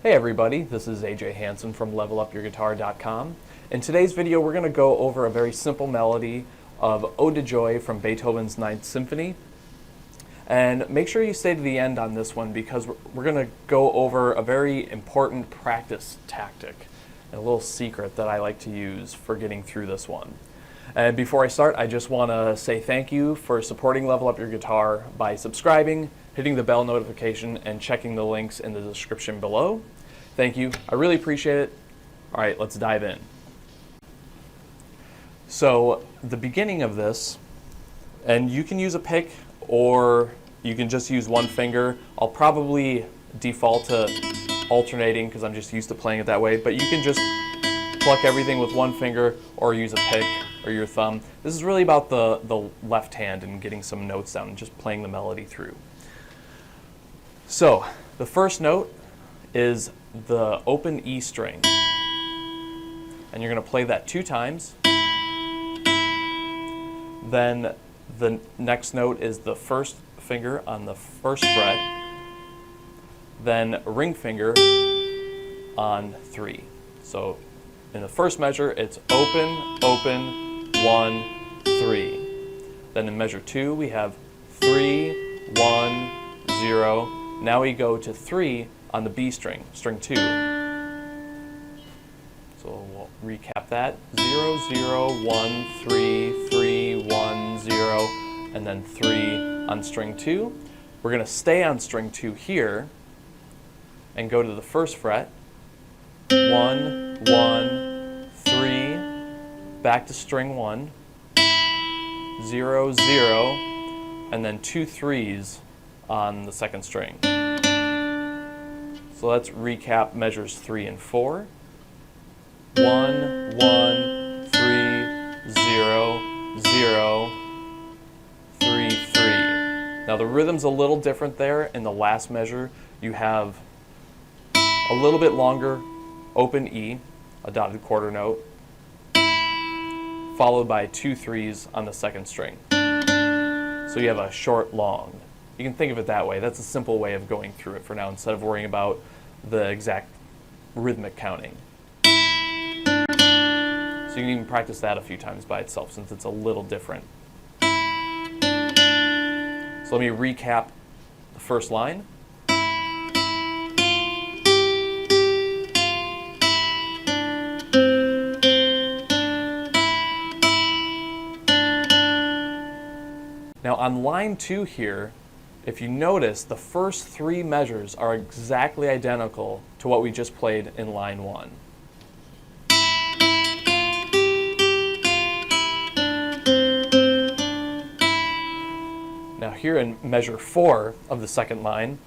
Hey everybody, this is AJ Hansen from levelupyourguitar.com. In today's video we're going to go over a very simple melody of Ode to Joy from Beethoven's Ninth Symphony. And make sure you stay to the end on this one because we're going to go over a very important practice tactic and a little secret that I like to use for getting through this one. And before I start, I just want to say thank you for supporting Level Up Your Guitar by subscribing, hitting the bell notification, and checking the links in the description below. Thank you. I really appreciate it. All right, let's dive in. So the beginning of this, and you can use a pick or you can just use one finger. I'll probably default to alternating because I'm just used to playing it that way, but you can just pluck everything with one finger or use a pick or your thumb. This is really about the left hand and getting some notes down and just playing the melody through. So the first note is the open E string, and you're going to play that 2 times. Then the next note is the first finger on the first fret, then ring finger on 3. So in the first measure it's open, open, 1, 3. Then in measure 2 we have 3, 1, 0. Now we go to 3 on the B string, string 2. So we'll recap that. 0, 0, 1, 3, 3, 1, 0, and then 3 on string 2. We're going to stay on string 2 here and go to the first fret. 1, 1, 3, back to string 1, 0, 0, and then 2 3s on the second string. So let's recap measures 3 and 4. 1, 1, 3, 0, 0, 3, 3. Now the rhythm's a little different there. In the last measure, you have a little bit longer open E, a dotted quarter note, followed by 2 3s on the second string. So you have a short, long. You can think of it that way. That's a simple way of going through it for now instead of worrying about the exact rhythmic counting. So you can even practice that a few times by itself since it's a little different. So let me recap the first line. Now on line 2 here, if you notice, the first 3 measures are exactly identical to what we just played in line 1. Now here in measure 4 of the second line,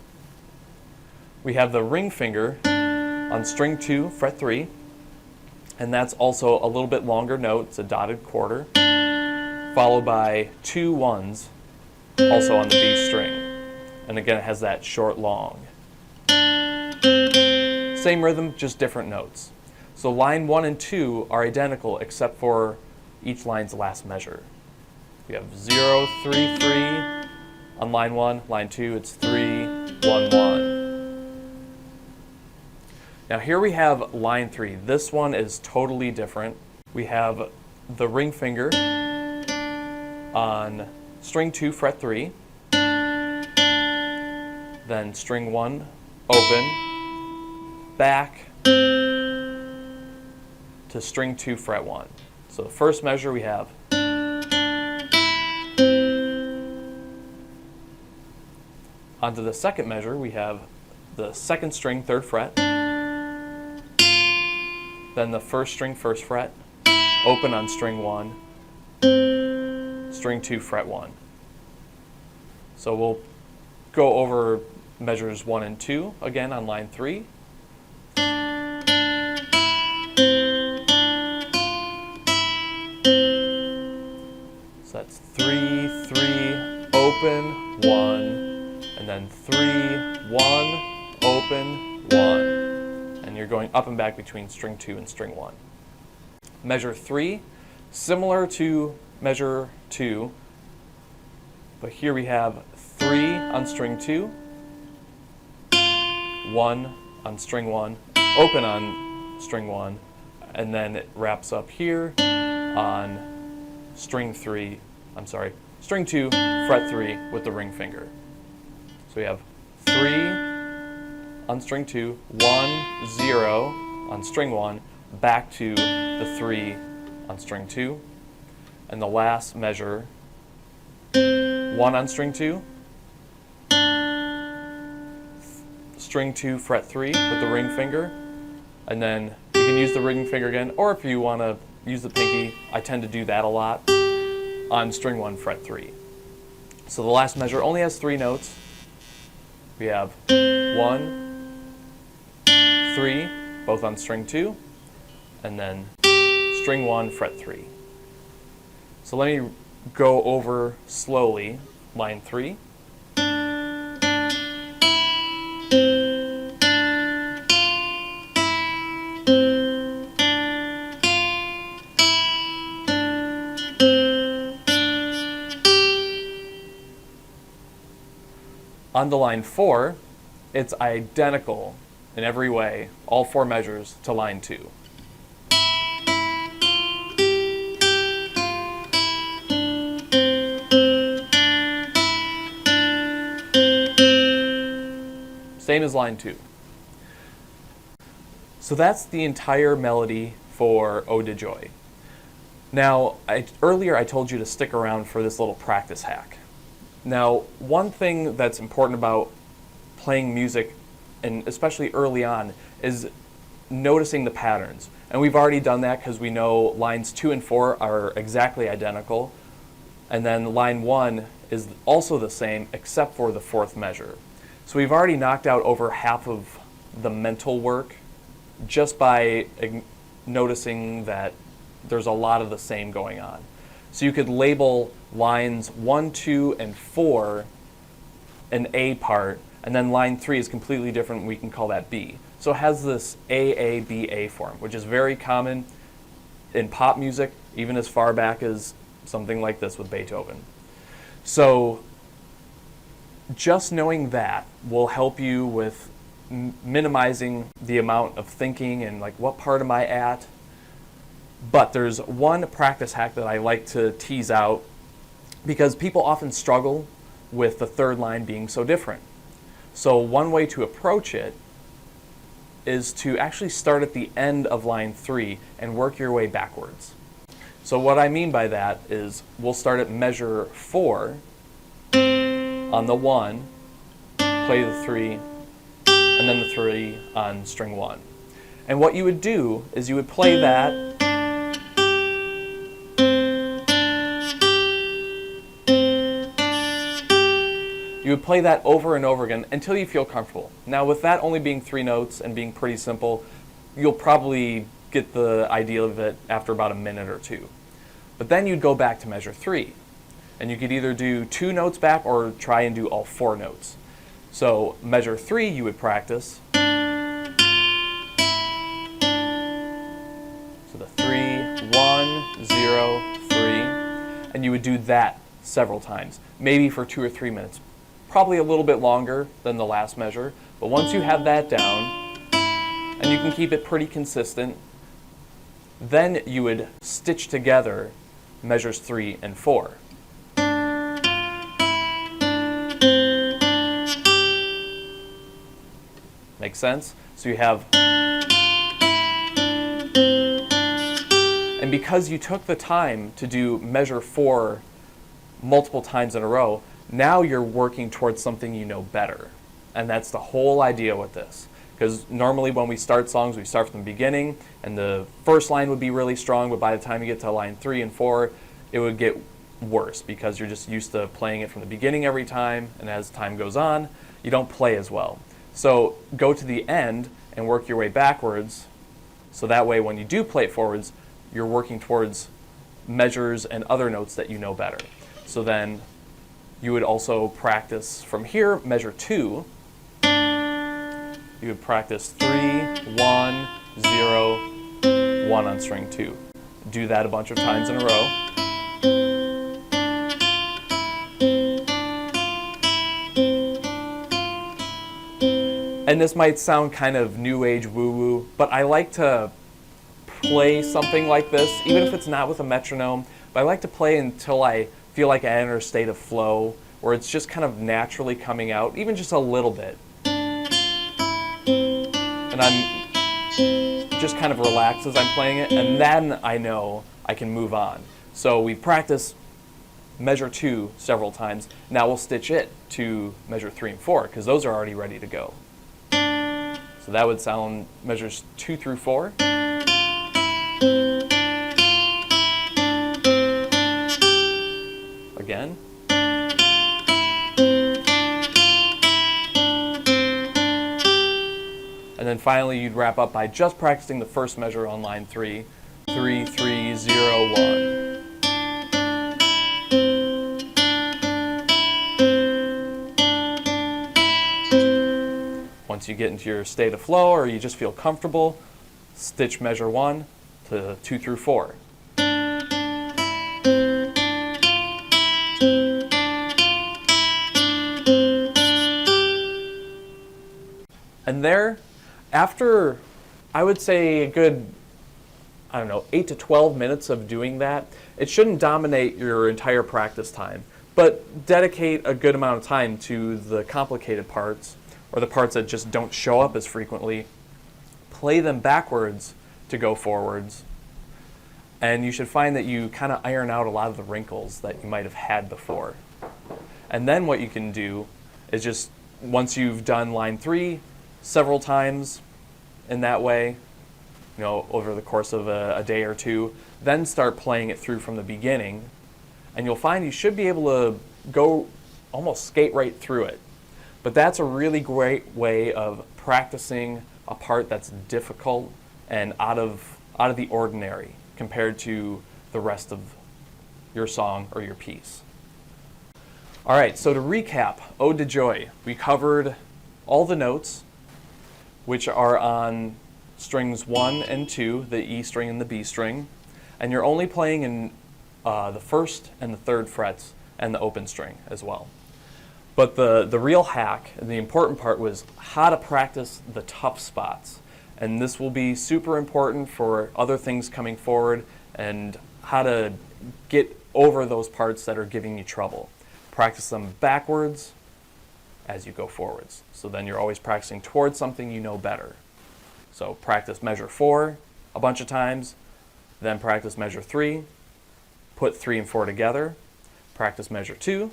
we have the ring finger on string 2, fret 3, and that's also a little bit longer note. It's a dotted quarter, followed by 2 1s also on the B string. And again, it has that short, long. Same rhythm, just different notes. So line 1 and 2 are identical except for each line's last measure. We have 0, 3, 3 on line 1. Line 2, it's 3, 1, 1. Now here we have line 3. This one is totally different. We have the ring finger on string 2, fret 3. Then string 1, open, back to string 2, fret 1. So the first measure we have. Onto the second measure we have the second string, 3rd fret. Then the first string, 1st fret, open on string 1, string 2, fret 1. So we'll go over measures 1 and 2 again on line 3. So that's 3, 3, open, 1, and then 3, 1, open, 1. And you're going up and back between string 2 and string 1. Measure 3, similar to measure 2, but here we have 3 on string 2, 1 on string 1, open on string 1, and then it wraps up here on string 2, fret 3 with the ring finger. So we have 3 on string 2, 1, 0 on string 1, back to the 3 on string 2, and the last measure, 1 on string 2, string 2, fret 3 with the ring finger, and then you can use the ring finger again, or if you want to use the pinky, I tend to do that a lot, on string 1, fret 3. So the last measure only has 3 notes. We have 1, 3, both on string 2, and then string 1, fret 3. So let me go over slowly line 3. On to line 4, it's identical in every way, all 4 measures, to line 2. Same as line 2. So that's the entire melody for Ode to Joy. Now, earlier I told you to stick around for this little practice hack. Now, one thing that's important about playing music, and especially early on, is noticing the patterns. And we've already done that because we know lines 2 and 4 are exactly identical, and then line 1 is also the same except for the 4th measure. So we've already knocked out over half of the mental work just by noticing that there's a lot of the same going on. So you could label lines 1, 2, and 4 an A part, and then line 3 is completely different. We can call that B. So it has this A-A-B-A form, which is very common in pop music, even as far back as something like this with Beethoven. So just knowing that will help you with minimizing the amount of thinking and like, what part am I at? But there's one practice hack that I like to tease out because people often struggle with the 3rd line being so different. So one way to approach it is to actually start at the end of line 3 and work your way backwards. So what I mean by that is we'll start at measure 4 on the 1, play the 3, and then the 3 on string 1. And what you would do is you would play that over and over again until you feel comfortable. Now, with that only being 3 notes and being pretty simple, you'll probably get the idea of it after about a minute or 2. But then you'd go back to measure 3. And you could either do 2 notes back or try and do all 4 notes. So measure 3 you would practice. So the 3, 1, 0, 3. And you would do that several times, maybe for 2 or 3 minutes. Probably a little bit longer than the last measure, but once you have that down, and you can keep it pretty consistent, then you would stitch together measures 3 and 4. Make sense? So you have, and because you took the time to do measure 4 multiple times in a row, now you're working towards something you know better. And that's the whole idea with this. Because normally when we start songs, we start from the beginning, and the first line would be really strong, but by the time you get to line 3 and 4, it would get worse because you're just used to playing it from the beginning every time, and as time goes on, you don't play as well. So go to the end and work your way backwards, so that way when you do play it forwards, you're working towards measures and other notes that you know better. So then you would also practice from here, measure 2. You would practice 3, 1, 0, 1 on string 2. Do that a bunch of times in a row. And this might sound kind of new age woo-woo, but I like to play something like this, even if it's not with a metronome, but I like to play until I feel like I enter a state of flow, where it's just kind of naturally coming out, even just a little bit. And I'm just kind of relaxed as I'm playing it, and then I know I can move on. So we've practiced measure 2 several times. Now we'll stitch it to measure 3 and 4, because those are already ready to go. So that would sound measures 2 through 4. Again. And then finally you'd wrap up by just practicing the first measure on line 3. 3, 3, 0, 1. Once you get into your state of flow or you just feel comfortable, stitch measure 1 to 2 through 4. And there, after I would say a good, 8 to 12 minutes of doing that, it shouldn't dominate your entire practice time, but dedicate a good amount of time to the complicated parts, or the parts that just don't show up as frequently. Play them backwards to go forwards, and you should find that you kind of iron out a lot of the wrinkles that you might have had before. And then what you can do is just, once you've done line 3 several times in that way, over the course of a day or two, then start playing it through from the beginning, and you'll find you should be able to go almost skate right through it. But that's a really great way of practicing a part that's difficult and out of the ordinary compared to the rest of your song or your piece. All right, so to recap, Ode to Joy, we covered all the notes, which are on strings 1 and 2, the E string and the B string, and you're only playing in the 1st and the 3rd frets and the open string as well. But the real hack and the important part was how to practice the tough spots. And this will be super important for other things coming forward, and how to get over those parts that are giving you trouble. Practice them backwards as you go forwards. So then you're always practicing towards something you know better. So practice measure 4 a bunch of times, then practice measure 3, put 3 and 4 together, practice measure 2,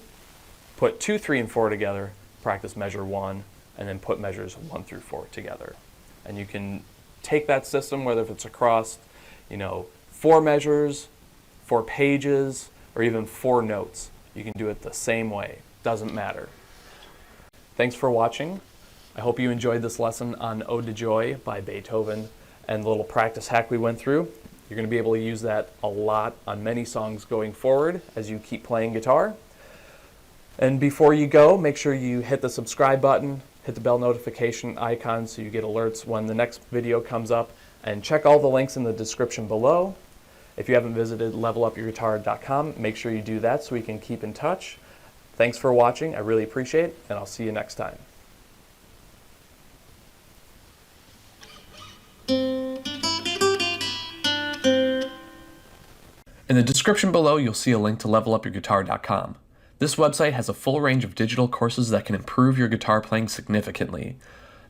put 2, 3, and 4 together, practice measure 1, and then put measures 1 through 4 together. And you can take that system, whether if it's across 4 measures, 4 pages, or even 4 notes. You can do it the same way. Doesn't matter. Thanks for watching. I hope you enjoyed this lesson on Ode to Joy by Beethoven and the little practice hack we went through. You're going to be able to use that a lot on many songs going forward as you keep playing guitar. And before you go, make sure you hit the subscribe button, hit the bell notification icon so you get alerts when the next video comes up, and check all the links in the description below. If you haven't visited levelupyourguitar.com, make sure you do that so we can keep in touch. Thanks for watching, I really appreciate it, and I'll see you next time. In the description below, you'll see a link to levelupyourguitar.com. This website has a full range of digital courses that can improve your guitar playing significantly.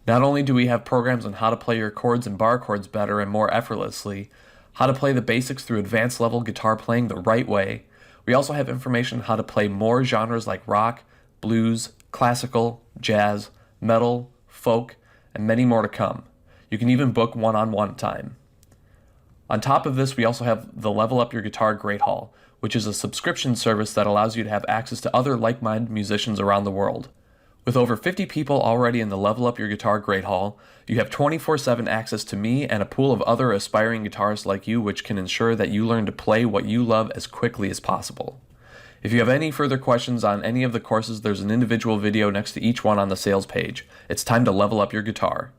Not only do we have programs on how to play your chords and bar chords better and more effortlessly, how to play the basics through advanced level guitar playing the right way, we also have information on how to play more genres like rock, blues, classical, jazz, metal, folk, and many more to come. You can even book one-on-one time. On top of this, we also have the Level Up Your Guitar Great Hall, which is a subscription service that allows you to have access to other like-minded musicians around the world. With over 50 people already in the Level Up Your Guitar Great Hall, you have 24/7 access to me and a pool of other aspiring guitarists like you, which can ensure that you learn to play what you love as quickly as possible. If you have any further questions on any of the courses, there's an individual video next to each one on the sales page. It's time to level up your guitar.